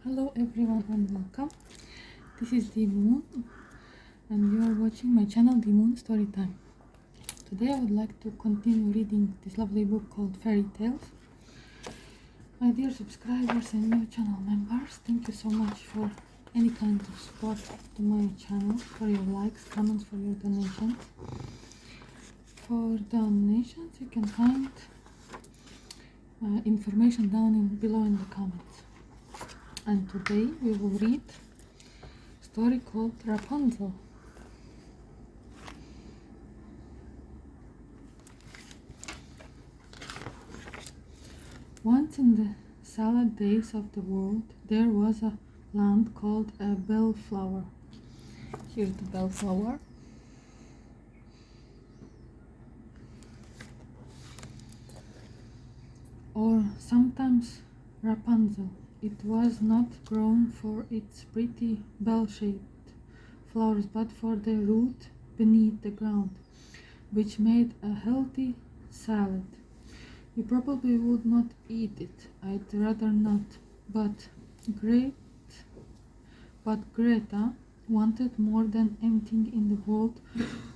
Hello everyone and welcome. This is the Moon and you are watching my channel The Moon Storytime. Today I would like to continue reading this lovely book called Fairy Tales. My dear subscribers and new channel members, thank you so much for any kind of support to my channel, for your likes, comments, for your donations. For donations you can find information down below in the comments. And today we will read a story called Rapunzel. Once in the salad days of the world, there was a land called a bellflower. Here's the bellflower. Or sometimes Rapunzel. It was not grown for its pretty bell-shaped flowers, but for the root beneath the ground, which made a healthy salad. You probably would not eat it. I'd rather not. But Greta wanted more than anything in the world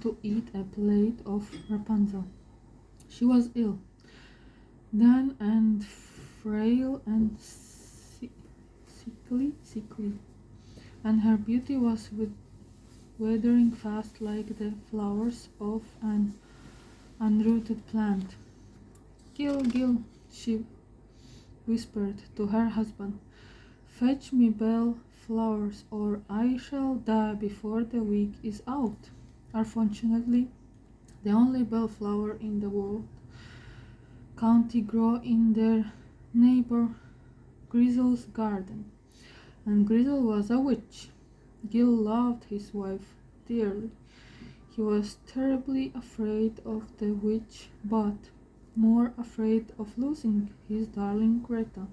to eat a plate of Rapunzel. She was ill, thin and frail and sickly, and her beauty was withering fast like the flowers of an unrooted plant. Gil, Gil, she whispered to her husband, fetch me bell flowers or I shall die before the week is out. Unfortunately, the only bellflower in the world county grew in their neighbor Grizzle's garden, and Grizzle was a witch. Gil loved his wife dearly. He was terribly afraid of the witch, but more afraid of losing his darling Greta.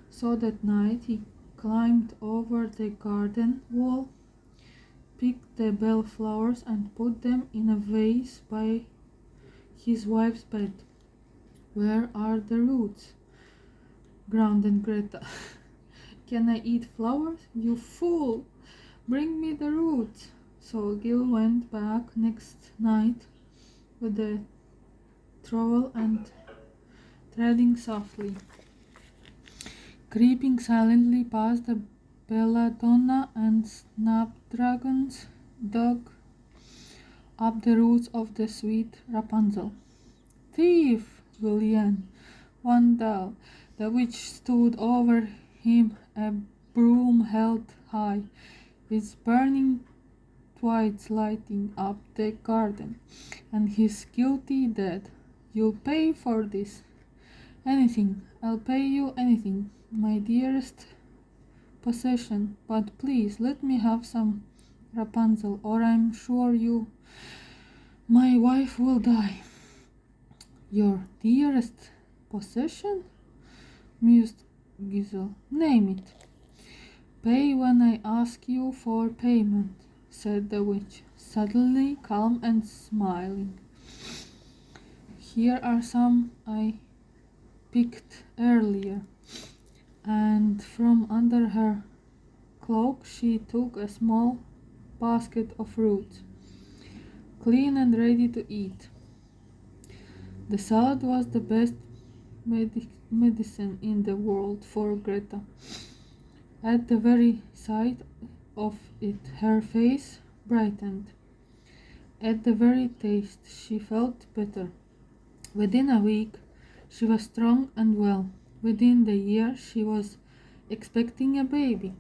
So that night he climbed over the garden wall, picked the bellflowers and put them in a vase by his wife's bed. Where are the roots? Grounded Greta. Can I eat flowers? You fool! Bring me the roots. So Gil went back next night with the trowel and treading softly, creeping silently past the belladonna and snapdragons, dug up the roots of the sweet Rapunzel. Thief! Villain! Vandal! The witch stood over him, a broom held high, its burning twigs lighting up the garden, and his guilty dead. You'll pay for this. Anything. I'll pay you anything, my dearest possession, but please let me have some Rapunzel, or I'm sure my wife will die. Your dearest possession? Mused Gizzle. Name it. Pay when I ask you for payment, said the witch, suddenly calm and smiling. Here are some I picked earlier. And from under her cloak she took a small basket of roots, clean and ready to eat. The salad was the best medicine in the world for Greta. At the very sight of it, her face brightened. At the very taste, she felt better. Within a week, she was strong and well. Within the year, she was expecting a baby.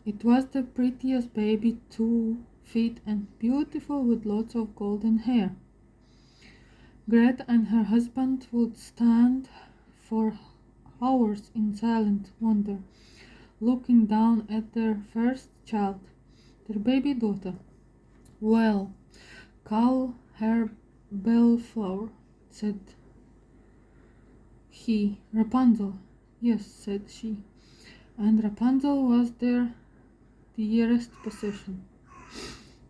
It was the prettiest baby, 2 feet and beautiful with lots of golden hair. Greta and her husband would stand for hours in silent wonder, looking down at their first child, their baby daughter. Well, call her Bellflower, said he. Rapunzel. Yes, said she. And Rapunzel was their dearest possession.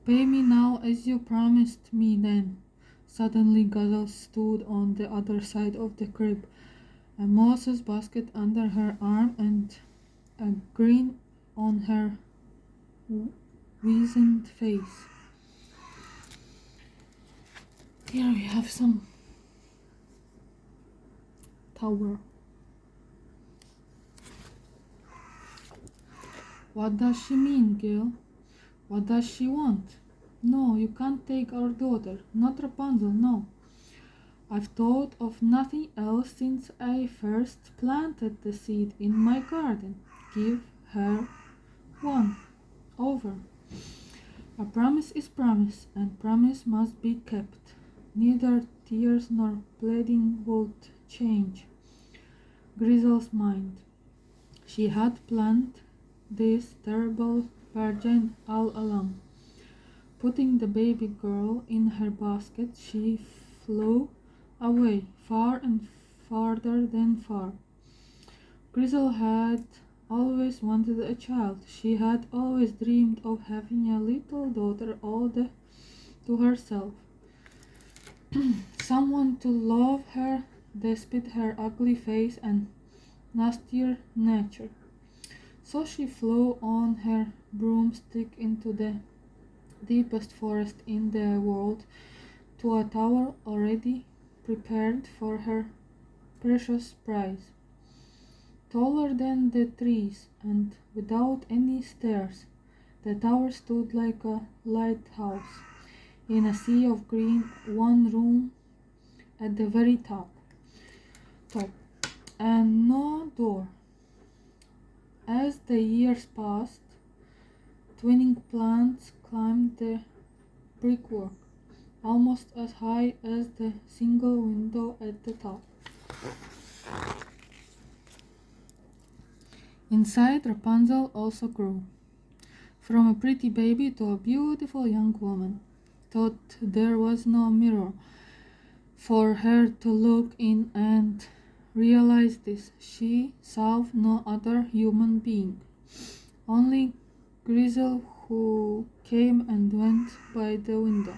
Pay me now as you promised me then. Suddenly Gazelle stood on the other side of the crib, a Moses basket under her arm and a grin on her wizened face. Here we have some tower. What does she mean, Gil? What does she want? No, you can't take our daughter. Not Rapunzel, no. I've thought of nothing else since I first planted the seed in my garden. Give her one. Over. A promise is promise, and promise must be kept. Neither tears nor pleading would change Grizel's mind. She had planned this terrible bargain all along. Putting the baby girl in her basket, she flew away, far and farther than far. Grizel had always wanted a child. She had always dreamed of having a little daughter to herself. Someone to love her despite her ugly face and nastier nature. So she flew on her broomstick into the deepest forest in the world, to a tower already prepared for her precious prize. Taller than the trees, and without any stairs, the tower stood like a lighthouse in a sea of green, one room at the very top, and no door. As the years passed, twining plants climbed the brickwork, almost as high as the single window at the top. Inside, Rapunzel also grew, from a pretty baby to a beautiful young woman. Thought there was no mirror for her to look in and realize this. She saw no other human being, only Grizel, who came and went by the window.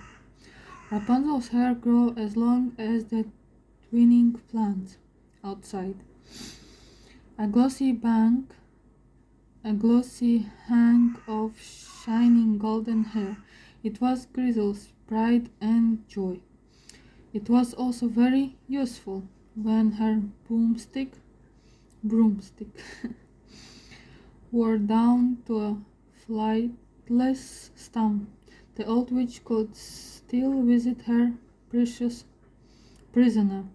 Rapunzel's hair grew as long as the twining plants outside. A glossy hang of shining golden hair. It was Grizel's pride and joy. It was also very useful when her broomstick wore down to a flightless stump. The old witch could still visit her precious prisoner.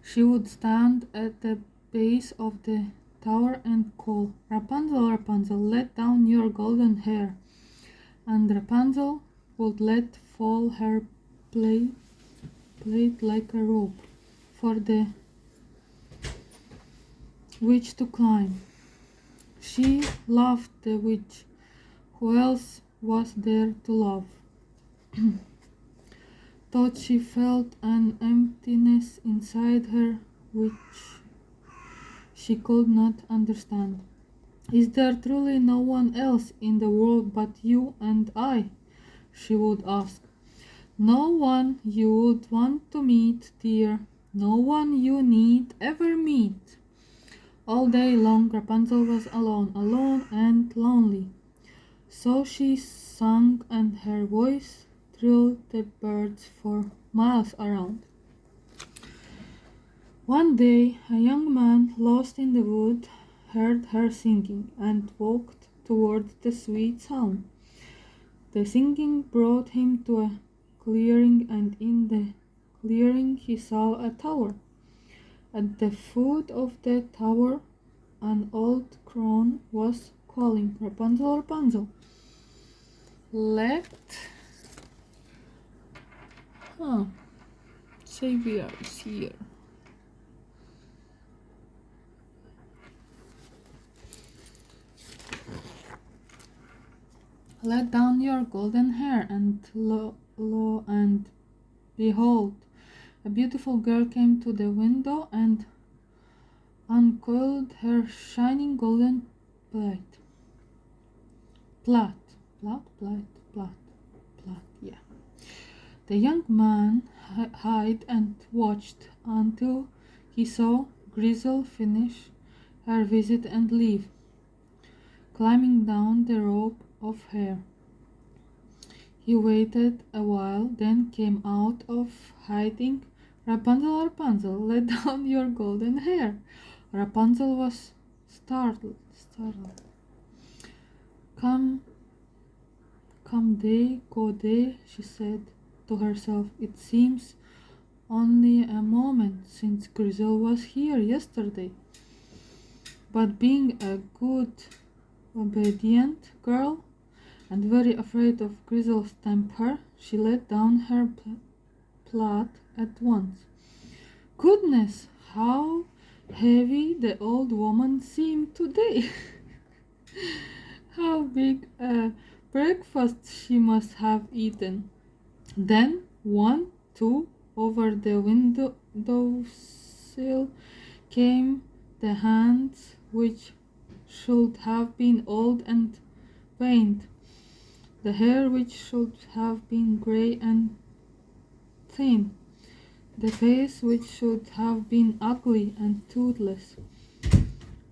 She would stand at the base of the tower and call, "Rapunzel, Rapunzel, let down your golden hair." And Rapunzel would let fall her plait like a rope for the witch to climb. She loved the witch. Who else was there to love? Thought she felt an emptiness inside her which she could not understand. "Is there truly no one else in the world but you and I?" she would ask. "No one you would want to meet, dear. No one you need ever meet." All day long Rapunzel was alone and lonely. So she sang, and her voice thrilled the birds for miles around. One day, a young man lost in the wood heard her singing and walked toward the sweet sound. The singing brought him to a clearing, and in the clearing he saw a tower. At the foot of the tower, an old crone was calling, "Rapunzel, Rapunzel, let Xavier is here. Let down your golden hair." And lo and behold, a beautiful girl came to the window and uncoiled her shining golden plait. Yeah. The young man hid and watched until he saw Grizel finish her visit and leave, climbing down the rope of hair. He waited a while, then came out of hiding. Rapunzel, Rapunzel, let down your golden hair. Rapunzel was startled. Come, come day, go day, she said to herself. It seems only a moment since Grizel was here yesterday. But being a good, obedient girl, and very afraid of Grizel's temper, she let down her plait at once. Goodness, how heavy the old woman seemed today! How big a breakfast she must have eaten! Then one, two, over the windowsill came the hands which should have been old and pained, the hair which should have been grey and thin, the face which should have been ugly and toothless.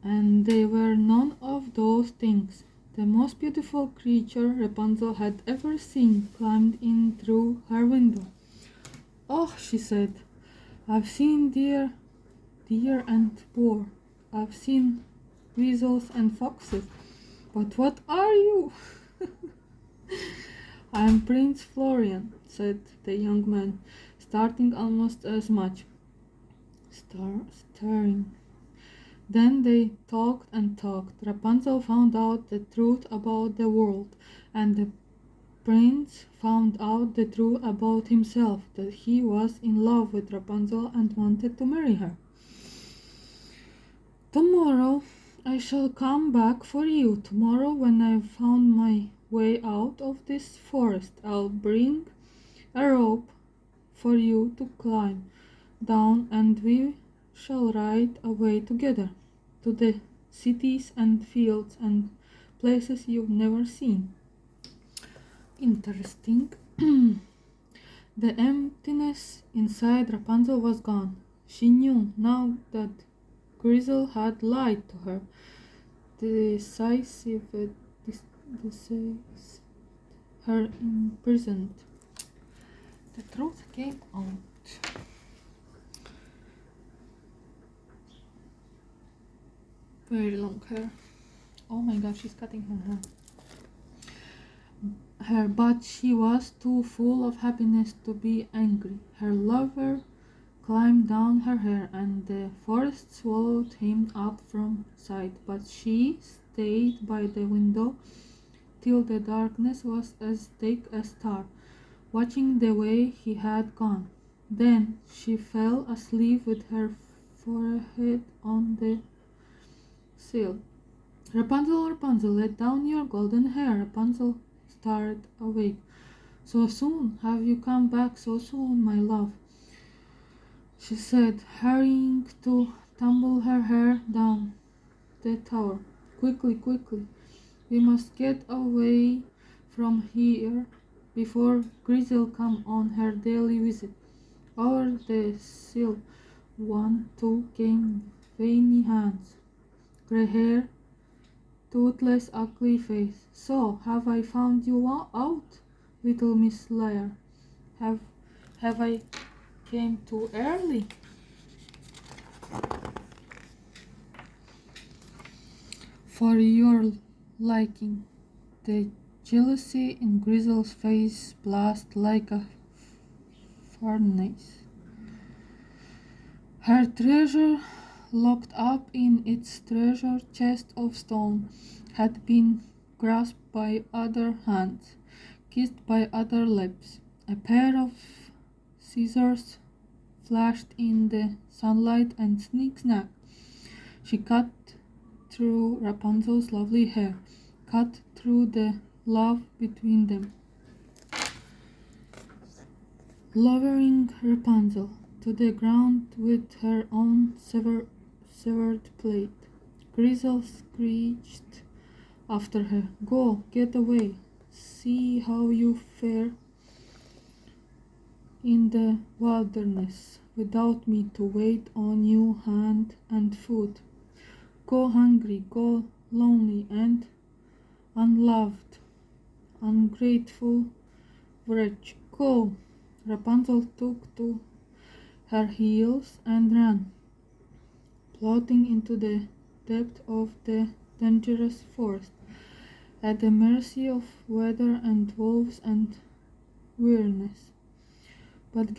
And they were none of those things. The most beautiful creature Rapunzel had ever seen climbed in through her window. Oh, she said, I've seen deer and boar. I've seen weasels and foxes. But what are you? I'm Prince Florian, said the young man, starting almost as much. Staring. Then they talked and talked. Rapunzel found out the truth about the world, and the prince found out the truth about himself, that he was in love with Rapunzel and wanted to marry her. Tomorrow I shall come back for you. Tomorrow, when I've found my way out of this forest, I'll bring a rope for you to climb down, and we shall ride away together to the cities and fields and places you've never seen. Interesting. The emptiness inside Rapunzel was gone. She knew now that Grizel had lied to her. Decisive, her imprisoned. The truth came out. Very long hair. Oh my god, she's cutting her hair. But she was too full of happiness to be angry. Her lover climbed down her hair, and the forest swallowed him up from sight. But she stayed by the window till the darkness was as thick as tar, watching the way he had gone. Then she fell asleep with her forehead on the sill. Rapunzel, Rapunzel, let down your golden hair. Rapunzel started awake. So soon? Have you come back so soon, my love? She said, hurrying to tumble her hair down the tower. Quickly, quickly. We must get away from here before Grizel come on her daily visit. Over the sill, one, two came veiny hands, grey hair, toothless, ugly face. So, have I found you out, little Miss Liar? Have I came too early? For your liking. The jealousy in Grizel's face blazed like a furnace. Her treasure, locked up in its treasure chest of stone, had been grasped by other hands, kissed by other lips. A pair of scissors flashed in the sunlight, and snick-snack, she cut through Rapunzel's lovely hair, cut through the love between them, lowering Rapunzel to the ground with her own severed plate. Grizel screeched after her, Go, get away, see how you fare in the wilderness, without me to wait on you hand and foot. Go hungry, go lonely and unloved, ungrateful wretch, go! Rapunzel took to her heels and ran, plotting into the depth of the dangerous forest, at the mercy of weather and wolves and weariness.